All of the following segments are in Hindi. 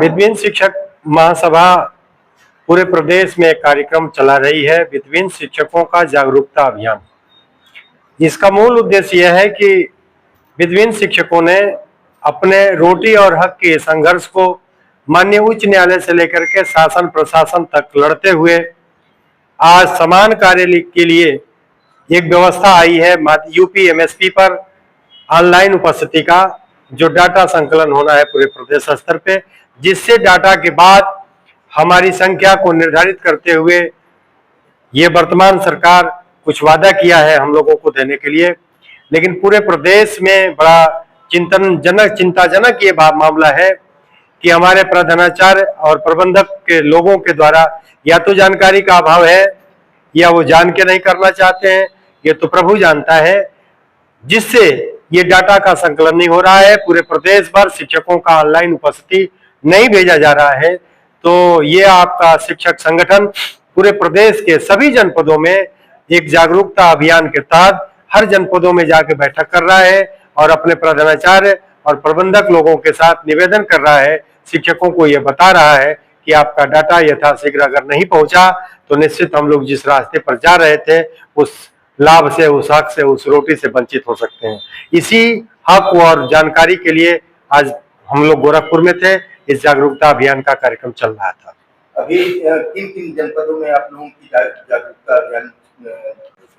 विद्वीन शिक्षक महासभा पूरे प्रदेश में एक कार्यक्रम चला रही है, विद्वीन शिक्षकों का जागरूकता अभियान। इसका मूल उद्देश्य यह है कि विद्वीन शिक्षकों ने अपने रोटी और हक के संघर्ष को माननीय उच्च न्यायालय से लेकर के शासन प्रशासन तक लड़ते हुए आज समान कार्य के लिए एक व्यवस्था आई है यूपी एमएसपी पर ऑनलाइन उपस्थिति का, जो डाटा संकलन होना है पूरे प्रदेश स्तर पे, जिससे डाटा के बाद हमारी संख्या को निर्धारित करते हुए ये वर्तमान सरकार कुछ वादा किया है हम लोगों को देने के लिए। लेकिन पूरे प्रदेश में बड़ा चिंताजनक ये मामला है कि हमारे प्रधानाचार्य और प्रबंधक के लोगों के द्वारा या तो जानकारी का अभाव है या वो जान के नहीं करना चाहते हैं, ये तो प्रभु जानता है, जिससे ये डाटा का संकलन नहीं हो रहा है। पूरे प्रदेश भर शिक्षकों का ऑनलाइन उपस्थिति नहीं भेजा जा रहा है। तो ये आपका शिक्षक संगठन पूरे प्रदेश के सभी जनपदों में एक जागरूकता अभियान के तहत हर जनपदों में जाके बैठक कर रहा है और अपने प्रधानाचार्य और प्रबंधक लोगों के साथ निवेदन कर रहा है, शिक्षकों को ये बता रहा है कि आपका डाटा यथाशीघ्र अगर नहीं पहुंचा तो निश्चित हम लोग जिस रास्ते पर जा रहे थे उस लाभ से, उस हक से, उस रोटी से वंचित हो सकते हैं। इसी हक और जानकारी के लिए आज हम लोग गोरखपुर में थे, इस जागरूकता अभियान का कार्यक्रम चल रहा था। अभी किन किन जनपदों में आप लोगों की जागरूकता अभियान?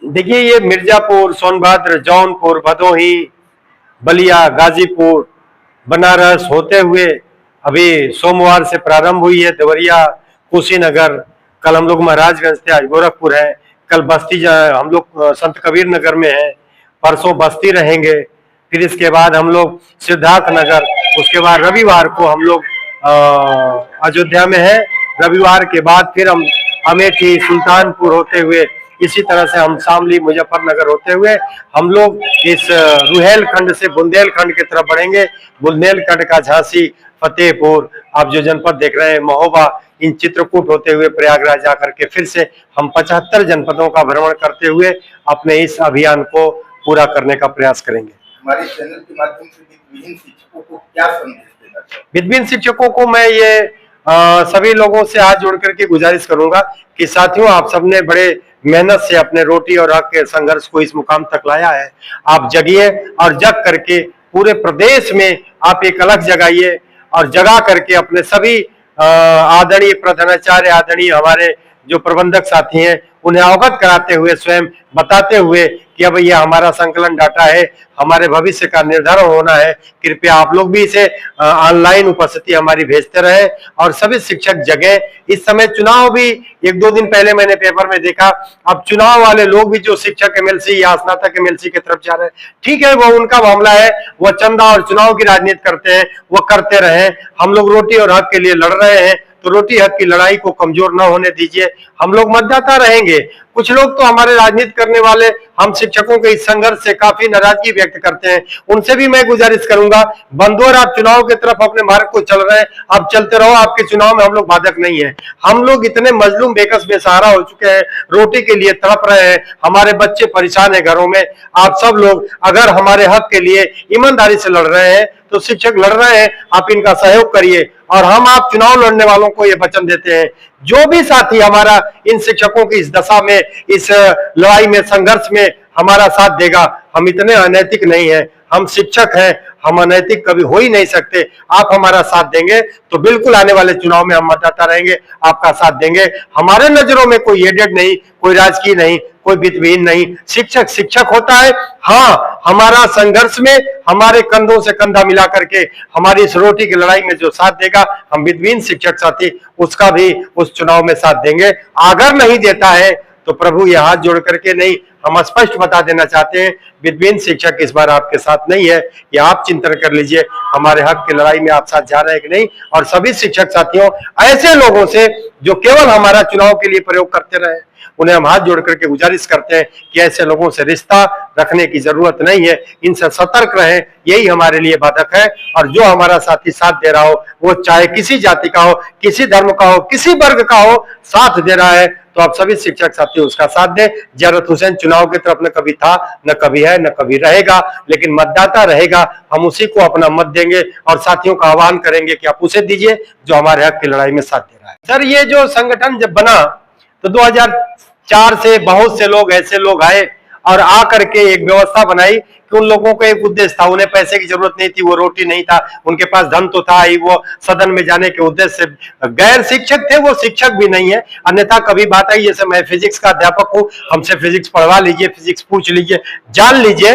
देखिए, ये मिर्जापुर, सोनभद्र, जौनपुर, भदोही, बलिया, गाजीपुर, बनारस होते हुए अभी सोमवार से प्रारंभ हुई है। देवरिया, कुशीनगर, कल हम लोग महाराजगंज थे, आज गोरखपुर है, कल बस्ती हम लोग संत कबीर नगर में है, परसों बस्ती रहेंगे, फिर इसके बाद हम लोग सिद्धार्थ नगर, उसके बाद रविवार को हम लोग अयोध्या में है, रविवार के बाद फिर हम अमेठी, सुल्तानपुर होते हुए, इसी तरह से हम शामली, मुजफ्फरनगर होते हुए हम लोग इस रुहेलखंड से बुंदेलखंड की तरफ बढ़ेंगे। बुंदेलखंड का झांसी, फतेहपुर, आप जो जनपद देख रहे हैं, महोबा, इन चित्रकूट होते हुए प्रयागराज जाकर के फिर से हम 75 जनपदों का भ्रमण करते हुए अपने इस अभियान को पूरा करने का प्रयास करेंगे। हमारे चैनल के माध्यम से विद्वीन शिक्षकों को क्या संदेश देना चाहिए? विद्वीन शिक्षकों को मैं ये सभी लोगों से हाथ जोड़ करके गुजारिश करूंगा कि साथियों, आप सबने बड़े मेहनत से अपने रोटी और हक के संघर्ष को इस मुकाम तक लाया है। आप जगिए और जग करके पूरे प्रदेश में आप एक अलग जगाइए और जगा करके अपने सभी आदरणीय प्रधानाचार्य, आदरणीय हमारे जो प्रबंधक साथी हैं, उन्हें अवगत कराते हुए, स्वयं बताते हुए कि अब यह हमारा संकलन डाटा है, हमारे भविष्य का निर्धारण होना है, कृपया आप लोग भी इसे ऑनलाइन उपस्थिति हमारी भेजते रहे और सभी शिक्षक जगह। इस समय चुनाव भी 1-2 दिन पहले मैंने पेपर में देखा, अब चुनाव वाले लोग भी जो शिक्षक एमएलसी या स्नातक एमएलसी की तरफ जा रहे हैं, ठीक है, वो उनका मामला है, वो चंदा और चुनाव की राजनीति करते हैं, वो करते रहे। हम लोग रोटी और हक के लिए लड़ रहे हैं, तो रोटी हक की लड़ाई को कमजोर न होने दीजिए। हम लोग मतदाता रहेंगे। कुछ लोग तो हमारे राजनीति करने वाले हम शिक्षकों के इस संघर्ष से काफी नाराजगी व्यक्त करते हैं, उनसे भी मैं गुजारिश करूंगा, बंधुओं, आप चुनाव की तरफ अपने मार्ग को चल रहे हैं, अब चलते रहो, आपके चुनाव में हम लोग बाधक नहीं है। हम लोग इतने मजलूम बेकस बेसहारा हो चुके हैं, रोटी के लिए तड़प रहे हैं, हमारे बच्चे परेशान है घरों में। आप सब लोग अगर हमारे हक के लिए ईमानदारी से लड़ रहे हैं तो शिक्षक लड़ रहे हैं, आप इनका सहयोग करिए। और हम आप चुनाव लड़ने वालों को ये वचन देते हैं, जो भी साथी हमारा इन शिक्षकों की इस दशा में, इस लड़ाई में, संघर्ष में हमारा साथ देगा, हम इतने अनैतिक नहीं हैं, हम शिक्षक हैं, हम अनैतिक कभी हो ही नहीं सकते। आप हमारा साथ देंगे तो बिल्कुल आने वाले चुनाव में हम मतदाता रहेंगे, आपका साथ देंगे। हमारे नजरों में कोई एडेड नहीं, कोई राजकीय नहीं, कोई वित्तहीन नहीं, शिक्षक शिक्षक होता है। हाँ, हमारा संघर्ष में हमारे कंधों से कंधा मिला करके हमारी इस रोटी की लड़ाई में जो साथ देगा, हम विद्वीन शिक्षक साथी उसका भी उस चुनाव में साथ देंगे। अगर नहीं देता है तो प्रभु ये हाथ जोड़ करके नहीं, हम स्पष्ट बता देना चाहते हैं, विद्वीन शिक्षक इस बार आपके साथ नहीं है। ये आप चिंतन कर लीजिए, हमारे हक की लड़ाई में आप साथ जा रहे हैं कि नहीं। और सभी शिक्षक साथियों, ऐसे लोगों से जो केवल हमारा चुनाव के लिए प्रयोग करते रहे, उन्हें हम हाथ जोड़ करके गुजारिश करते हैं कि ऐसे लोगों से रिश्ता रखने की जरूरत नहीं है, इनसे सतर्क रहें, यही हमारे लिए बाधक है। और जो हमारा साथी साथ दे रहा हो, वो चाहे किसी जाति का हो, किसी धर्म का हो, किसी वर्ग का हो, साथ दे रहा है तो आप सभी शिक्षक साथी उसका साथ दें। जियारत हुसैन चुनाव की तरफ न कभी था, न कभी है, न कभी रहेगा, लेकिन मतदाता रहेगा, हम उसी को अपना मत देंगे और साथियों का आह्वान करेंगे कि आप उसे दीजिए जो हमारे हक की लड़ाई में साथ दे रहा है। सर, ये जो संगठन जब बना तो 2004 से बहुत से लोग ऐसे लोग आए और आकर के एक व्यवस्था बनाई कि उन लोगों को एक उद्देश्य था, उन्हें पैसे की जरूरत नहीं थी, वो रोटी नहीं था, उनके पास धन तो था ही, वो सदन में जाने के उद्देश्य से गैर शिक्षक थे, वो शिक्षक भी नहीं है। अन्यथा कभी बात आई, जैसे मैं फिजिक्स का अध्यापक हूं, हमसे फिजिक्स पढ़वा लीजिए, फिजिक्स पूछ लीजिए, जान लीजिए।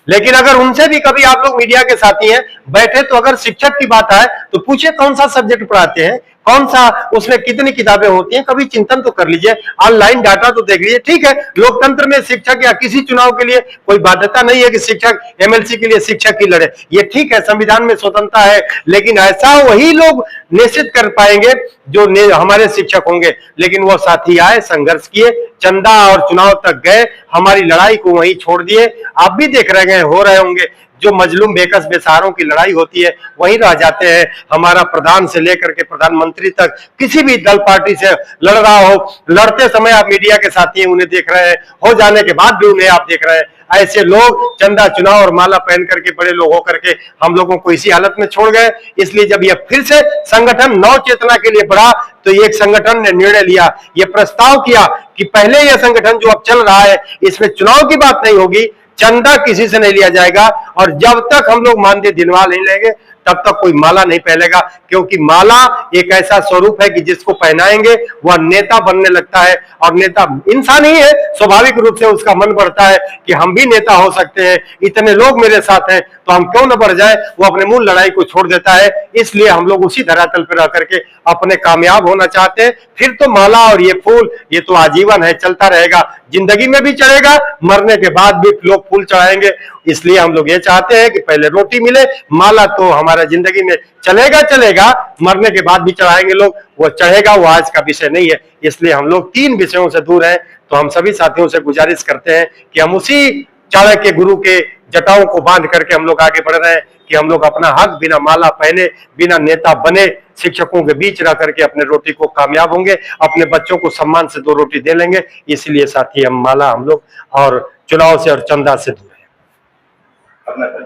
लेकिन अगर उनसे भी कभी आप लोग मीडिया के साथी हैं बैठे तो अगर शिक्षक की बात आए तो पूछिए कौन सा सब्जेक्ट पढ़ाते हैं, कौन सा, उसमें कितनी किताबें होती हैं, कभी चिंतन तो कर लीजिए, ऑनलाइन डाटा तो देख लीजिए। ठीक है, लोकतंत्र में शिक्षक या किसी चुनाव के लिए कोई बाध्यता नहीं है कि शिक्षक एमएलसी के लिए शिक्षक ही लड़े, ये ठीक है, संविधान में स्वतंत्रता है, लेकिन ऐसा वही लोग निश्चित कर पाएंगे जो हमारे शिक्षक होंगे। लेकिन वो साथी आए, संघर्ष किए, चंदा और चुनाव तक गए, हमारी लड़ाई को वहीं छोड़ दिए। आप भी देख रहे हैं, हो रहे होंगे, जो मजलूम बेकस बेसहारों की लड़ाई होती है वहीं रह जाते हैं। हमारा प्रधान से लेकर के प्रधानमंत्री तक किसी भी दल पार्टी से लड़ रहा हो, लड़ते समय आप मीडिया के साथी उन्हें देख रहे हैं, हो जाने के बाद भी उन्हें आप देख रहे हैं। ऐसे लोग चंदा चुनाव और माला पहन करके बड़े लोग होकर के हम लोगों को इसी हालत में छोड़ गए। इसलिए जब यह फिर से संगठन नव चेतना के लिए बढ़ा तो एक संगठन ने निर्णय लिया, यह प्रस्ताव किया कि पहले यह संगठन जो अब चल रहा है इसमें चुनाव की बात नहीं होगी, चंदा किसी से नहीं लिया जाएगा, और जब तक हम लोग मानदेय दिलवा नहीं लेंगे तब तक कोई माला नहीं पहनेगा। क्योंकि माला एक ऐसा स्वरूप है कि जिसको पहनाएंगे वह नेता बनने लगता है, और नेता इंसान ही है, स्वाभाविक रूप से उसका मन बढ़ता है कि हम भी नेता हो सकते हैं, इतने लोग मेरे साथ हैं तो हम क्यों न बढ़ जाए, वो अपने मूल लड़ाई को छोड़ देता है। इसलिए हम लोग उसी धरातल पर रह करके अपने कामयाब होना चाहते हैं। फिर तो माला और ये फूल ये तो आजीवन है, चलता रहेगा, जिंदगी में भी चढ़ेगा, मरने के बाद भी लोग फूल चढ़ाएंगे। इसलिए हम लोग ये चाहते हैं कि पहले रोटी मिले, माला तो हमारा जिंदगी में चलेगा, मरने के बाद भी चढ़ाएंगे लोग, वो चढ़ेगा, वो आज का विषय नहीं है। इसलिए हम लोग 3 विषयों से दूर हैं। तो हम सभी साथियों से गुजारिश करते हैं कि हम उसी चाणक्य गुरु के जटाओं को बांध करके हम लोग आगे बढ़ रहे हैं कि हम लोग अपना हक बिना माला पहने, बिना नेता बने, शिक्षकों के बीच रह करके अपने रोटी को कामयाब होंगे, अपने बच्चों को सम्मान से 2 रोटी दे लेंगे। इसलिए साथी हम माला हम लोग और चुनाव से और चंदा से दूर है।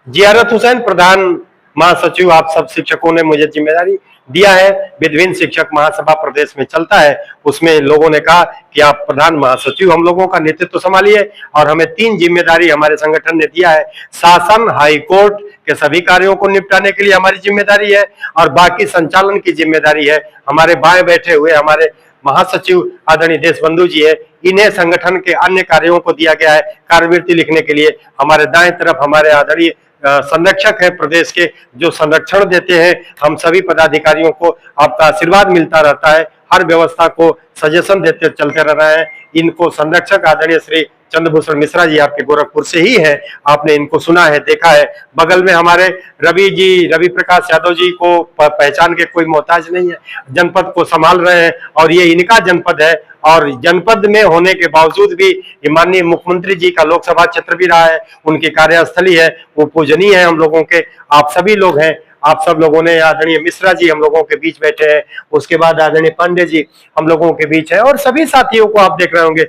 जियारत हुसैन, प्रधान महासचिव, आप सब शिक्षकों ने मुझे जिम्मेदारी दिया है। विभिन्न शिक्षक महासभा प्रदेश में चलता है, उसमें लोगों ने कहा कि आप प्रधान महासचिव हम लोगों का नेतृत्व संभालिए, और हमें 3 जिम्मेदारी हमारे संगठन ने दिया है। शासन, हाई कोर्ट के सभी कार्यों को निपटाने के लिए हमारी जिम्मेदारी है, और बाकी संचालन की जिम्मेदारी है हमारे बाएं बैठे हुए हमारे महासचिव आदरणीय देशबंधु जी है, इन्हें संगठन के अन्य कार्यों को दिया गया है कार्यवृत्ति लिखने के लिए। हमारे दाएं तरफ हमारे आदरणीय संरक्षक है प्रदेश के, जो संरक्षण देते हैं। हम सभी पदाधिकारियों को आपका आशीर्वाद मिलता रहता है, हर व्यवस्था को सजेशन देते चलते रह रहे हैं। इनको संरक्षक आदरणीय श्री चंद्रभूषण मिश्रा जी आपके गोरखपुर से ही है, आपने इनको सुना है, देखा है। बगल में हमारे रवि प्रकाश यादव जी को पहचान के कोई मोहताज नहीं है, जनपद को संभाल रहे हैं और ये इनका जनपद है। और जनपद में होने के बावजूद भी माननीय मुख्यमंत्री जी का लोकसभा क्षेत्र भी रहा है, उनकी कार्यस्थली है, वो पूजनीय है हम लोगों के। आप सभी लोग हैं, आप सब लोगों ने, आदरणीय मिश्रा जी हम लोगों के बीच बैठे हैं, उसके बाद आदरणीय पांडे जी हम लोगों के बीच है, और सभी साथियों को आप देख रहे होंगे,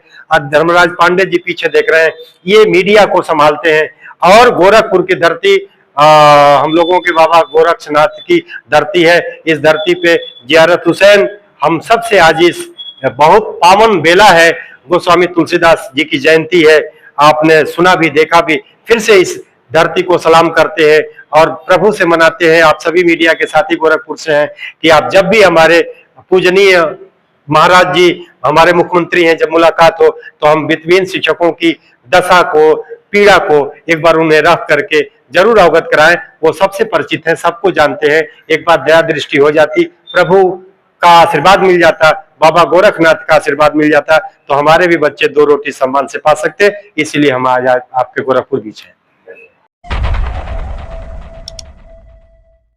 धर्मराज पांडे जी पीछे देख रहे हैं, ये मीडिया को संभालते हैं। और गोरखपुर की धरती हम लोगों के बाबा गोरक्षनाथ की धरती है। इस धरती पे जियारत हुसैन हम सबसे आजीज, बहुत पावन बेला है, गोस्वामी तुलसीदास जी की जयंती है, आपने सुना भी देखा भी। फिर से इस धरती को सलाम करते हैं और प्रभु से मनाते हैं। आप सभी मीडिया के साथी गोरखपुर से हैं कि आप जब भी हमारे पूजनीय महाराज जी हमारे मुख्यमंत्री हैं, जब मुलाकात हो तो हम वित्तहीन शिक्षकों की दशा को, पीड़ा को एक बार उन्हें रख करके जरूर अवगत कराएं। वो सबसे परिचित हैं, सबको जानते हैं। एक बार दया दृष्टि हो जाती, प्रभु का आशीर्वाद मिल जाता, बाबा गोरखनाथ का आशीर्वाद मिल जाता, तो हमारे भी बच्चे 2 रोटी सम्मान से पा सकते। इसीलिए हम आज आपके गोरखपुर बीच हैं।